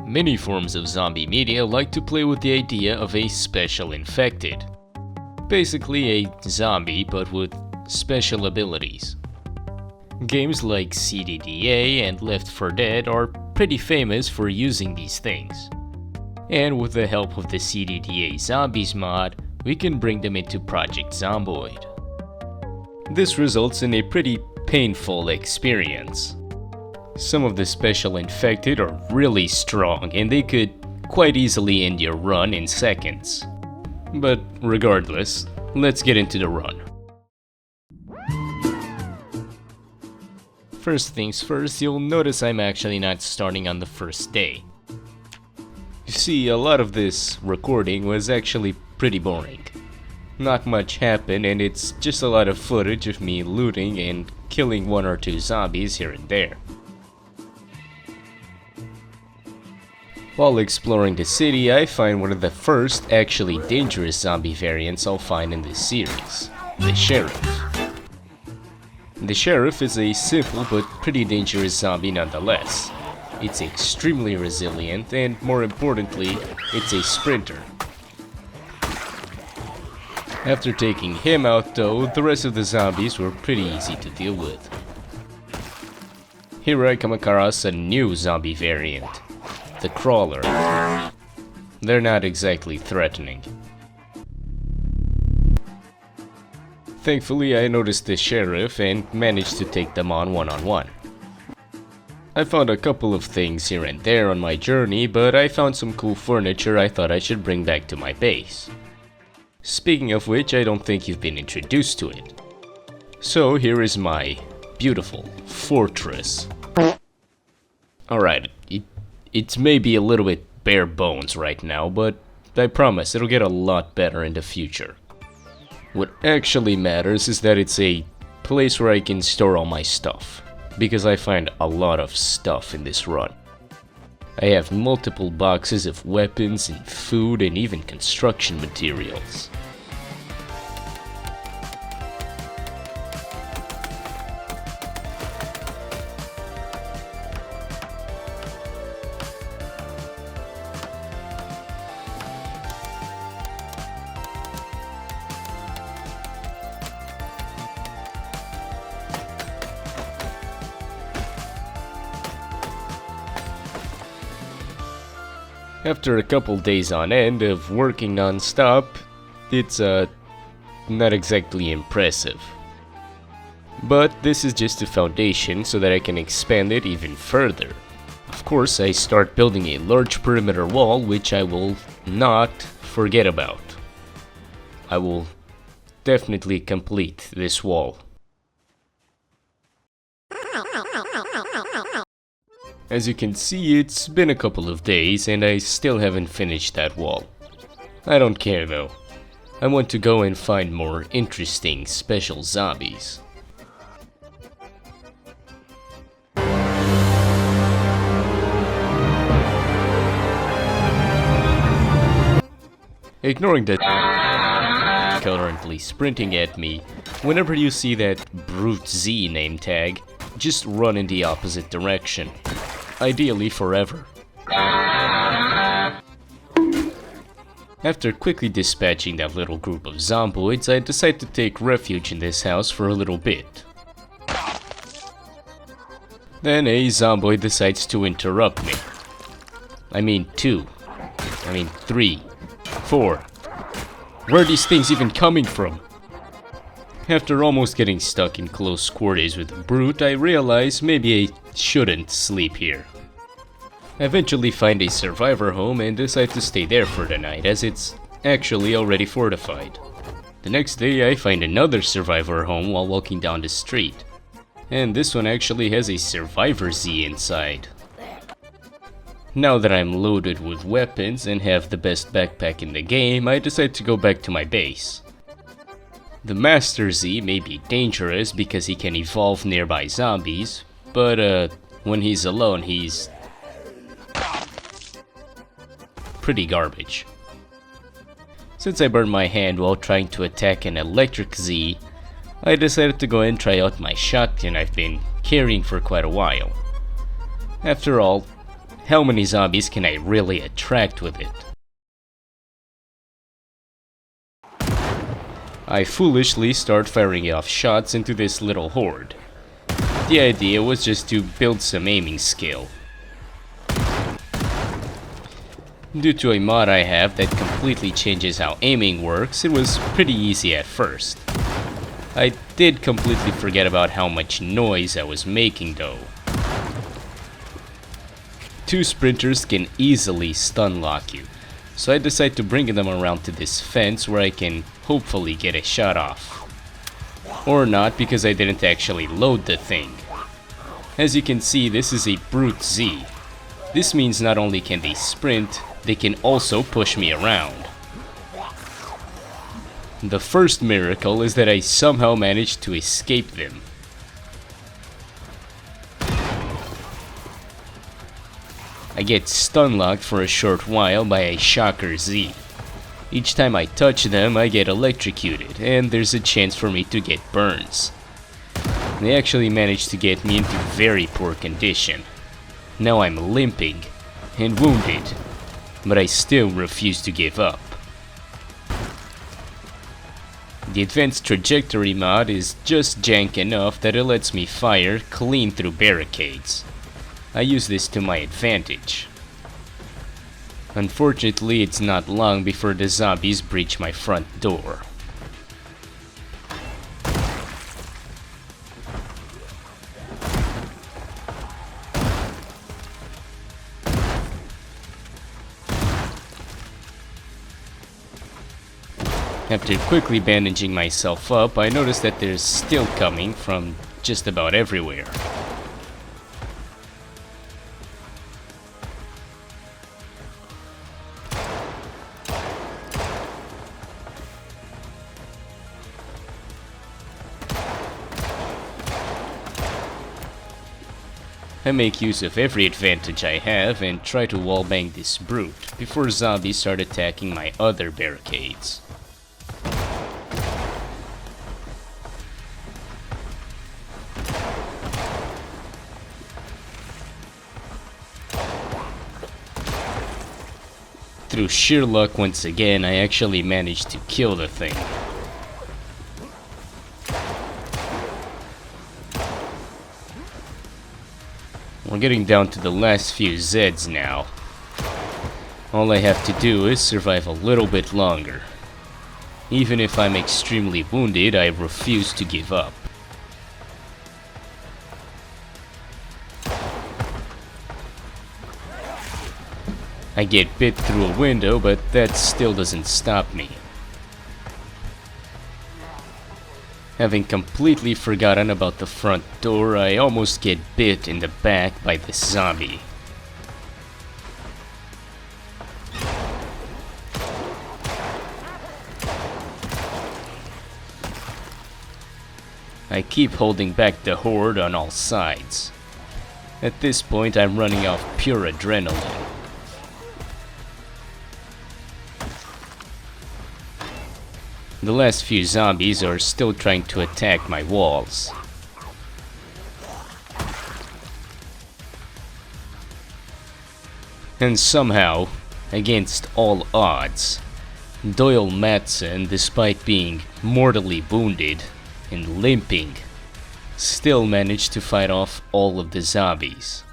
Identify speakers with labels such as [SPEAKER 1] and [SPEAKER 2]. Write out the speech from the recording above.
[SPEAKER 1] Many forms of zombie media like to play with the idea of a special infected. Basically a zombie but with special abilities. Games like CDDA and Left 4 Dead are pretty famous for using these things. And with the help of the CDDA Zombies mod, we can bring them into Project Zomboid. This results in a pretty painful experience. Some of the special infected are really strong and they could quite easily end your run in seconds. But regardless, let's get into the run. First things first, you'll notice I'm actually not starting on the first day. You see, a lot of this recording was actually pretty boring. Not much happened and it's just a lot of footage of me looting and killing one or two zombies here and there. While exploring the city, I find one of the first actually dangerous zombie variants I'll find in this series, the Sheriff. The Sheriff is a simple but pretty dangerous zombie nonetheless. It's extremely resilient and, more importantly, it's a sprinter. After taking him out though, the rest of the zombies were pretty easy to deal with. Here I come across a new zombie variant, the Crawler. They're not exactly threatening. Thankfully, I noticed the Sheriff and managed to take them on one-on-one. I found a couple of things here and there on my journey, but I found some cool furniture I thought I should bring back to my base. Speaking of which, I don't think you've been introduced to it. So here is my beautiful fortress. Alright, it's maybe a little bit bare bones right now, but I promise it'll get a lot better in the future. What actually matters is that it's a place where I can store all my stuff, because I find a lot of stuff in this run. I have multiple boxes of weapons and food and even construction materials. After a couple days on end of working non-stop, it's not exactly impressive. But this is just a foundation so that I can expand it even further. Of course, I start building a large perimeter wall, which I will not forget about. I will definitely complete this wall. As you can see, it's been a couple of days and I still haven't finished that wall. I don't care though. I want to go and find more interesting special zombies. Ignoring that currently sprinting at me, whenever you see that Brute Z name tag, just run in the opposite direction. Ideally forever. After quickly dispatching that little group of zomboids, I decide to take refuge in this house for a little bit. Then a zomboid decides to interrupt me. I mean 2. I mean 3. 4. Where are these things even coming from? After almost getting stuck in close quarters with Brute, I realize maybe I shouldn't sleep here. I eventually find a survivor home and decide to stay there for the night, as it's actually already fortified. The next day I find another survivor home while walking down the street. And this one actually has a Survivor Z inside. Now that I'm loaded with weapons and have the best backpack in the game, I decide to go back to my base. The Master Z may be dangerous because he can evolve nearby zombies, but when he's alone he's pretty garbage. Since I burned my hand while trying to attack an Electric Z, I decided to go and try out my shotgun I've been carrying for quite a while. After all, how many zombies can I really attract with it? I foolishly start firing off shots into this little horde. The idea was just to build some aiming skill. Due to a mod I have that completely changes how aiming works, it was pretty easy at first. I did completely forget about how much noise I was making though. 2 sprinters can easily stun lock you, so I decide to bring them around to this fence where I can hopefully get a shot off. Or not, because I didn't actually load the thing. As you can see, this is a Brute Z. This means not only can they sprint, they can also push me around. The first miracle is that I somehow managed to escape them. I get stun locked for a short while by a Shocker Z. Each time I touch them, I get electrocuted, and there's a chance for me to get burns. They actually managed to get me into very poor condition. Now I'm limping and wounded, but I still refuse to give up. The advanced trajectory mod is just jank enough that it lets me fire clean through barricades. I use this to my advantage. Unfortunately, it's not long before the zombies breach my front door. After quickly bandaging myself up, I notice that they're still coming from just about everywhere. I make use of every advantage I have and try to wallbang this brute before zombies start attacking my other barricades. Through sheer luck once again, I actually managed to kill the thing. We're getting down to the last few Zeds now. All I have to do is survive a little bit longer. Even if I'm extremely wounded, I refuse to give up. I get bit through a window, but that still doesn't stop me. Having completely forgotten about the front door, I almost get bit in the back by this zombie. I keep holding back the horde on all sides. At this point, I'm running off pure adrenaline. The last few zombies are still trying to attack my walls. And somehow, against all odds, Doyle Matson, despite being mortally wounded and limping, still managed to fight off all of the zombies.